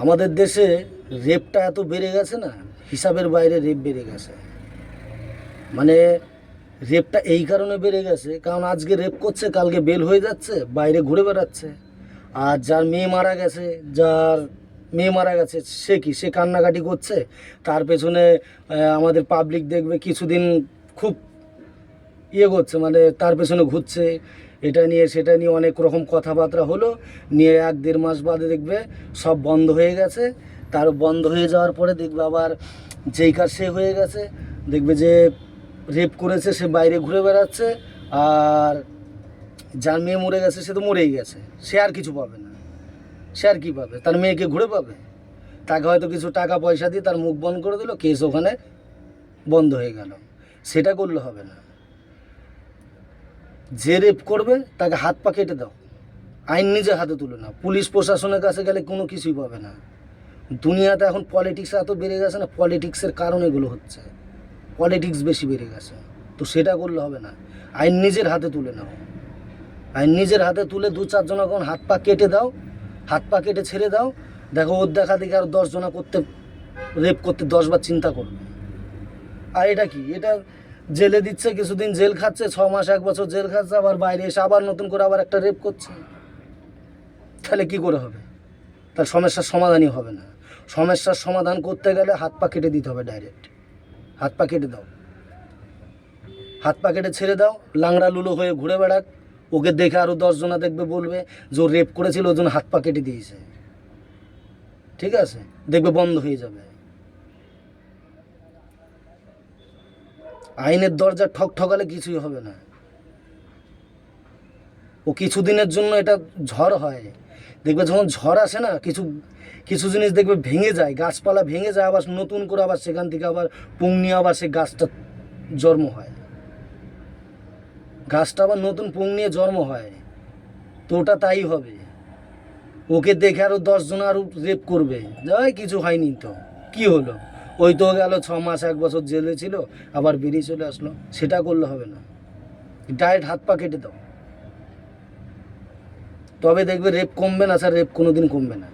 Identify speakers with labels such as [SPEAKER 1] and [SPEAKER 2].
[SPEAKER 1] আমাদের দেশে রেপটা এত বেড়ে গেছে না, হিসাবের বাইরে রেপ বেড়ে গেছে। মানে রেপটা এই কারণে বেড়ে গেছে, কারণ আজকে রেপ করছে, কালকে বেল হয়ে যাচ্ছে, বাইরে ঘুরে বেড়াচ্ছে। আর যার মেয়ে মারা গেছে, সে কি, সে কান্নাকাটি করছে, তার পেছনে আমাদের পাবলিক দেখবে কিছুদিন খুব করছে, মানে তার পেছনে ঘুরছে, এটা নিয়ে সেটা নিয়ে অনেক রকম কথাবার্তা হলো, নিয়ে 1-1.5 মাস বাদে দেখবে সব বন্ধ হয়ে গেছে। তার বন্ধ হয়ে যাওয়ার পরে দেখবে আবার যেই কাজ সে হয়ে গেছে, দেখবে যে রেপ করেছে সে বাইরে ঘুরে বেড়াচ্ছে। আর যার মেয়ে মরে গেছে সে তো মরেই গেছে, সে আর কিছু পাবে না। সে আর কী পাবে? তার মেয়েকে ঘুরে পাবে? তাকে হয়তো কিছু টাকা পয়সা দিয়ে তার মুখ বন্ধ করে দিল, কেস ওখানে বন্ধ হয়ে গেল। সেটা করলে হবে না। যে রেপ করবে তাকে হাত পা কেটে দাও, আইন নিজে হাতে তুলে নাও। পুলিশ প্রশাসনের কাছে গেলে কোনো কিছুই পাবে না। দুনিয়াতে এখন পলিটিক্স এত বেড়ে গেছে না, পলিটিক্সের কারণে এগুলো হচ্ছে। পলিটিক্স বেশি বেড়ে গেছে, তো সেটা করলে হবে না। আইন নিজের হাতে তুলে নাও, আইন নিজের হাতে তুলে 2-4 জন এখন হাত পা কেটে দাও, হাত পা কেটে ছেড়ে দাও। দেখো ওর দেখা দেখি আর 10 জনা করতে, রেপ করতে 10 বার চিন্তা করবে। আর এটা কি, এটা জেলে দিচ্ছে, কিছুদিন জেল খাচ্ছে, 6 মাস 1 বছর জেল খাচ্ছে, আবার বাইরে এসে আবার নতুন করে আবার একটা রেপ করছে। তাহলে কি করে হবে? তার সমস্যার সমাধানই হবে না। সমস্যার সমাধান করতে গেলে হাত পা কেটে দিতে হবে, ডাইরেক্ট হাত পা কেটে দাও, হাত পা কেটে ছেড়ে দাও। লাংড়া লুলো হয়ে ঘুরে বেড়াক, ওকে দেখে আরও 10 জনা দেখবে, বলবে যে ও রেপ করেছিল, ওর জন্য হাত পা কেটে দিয়েছে। ঠিক আছে, দেখবে বন্ধ হয়ে যাবে। আইনের দরজা ঠক ঠকালে কিছুই হবে না। ও কিছুদিনের জন্য এটা ঝড় হয়, দেখবে যখন ঝড় আসে না, কিছু কিছু জিনিস দেখবে ভেঙে যায়, গাছপালা ভেঙে যায়, আবার নতুন করে আবার সেখান থেকে আবার পুং নিয়ে আবার সে গাছটা জন্ম হয়, গাছটা আবার নতুন পুং নিয়ে জন্ম হয়। তো ওটা তাই হবে। ওকে দেখে আরও 10 জন আরও রেপ করবে, যাই কিছু হয়নি তো কি হলো, ওই তো গেল 6 মাস 1 বছর জেলে ছিল, আবার বেরিয়ে চলে আসলো। সেটা করলে হবে না, ডাইরেক্ট হাত পা কেটে দাও। তবে দেখবে রেপ কমবে না স্যার, রেপ কোনো দিন কমবে না।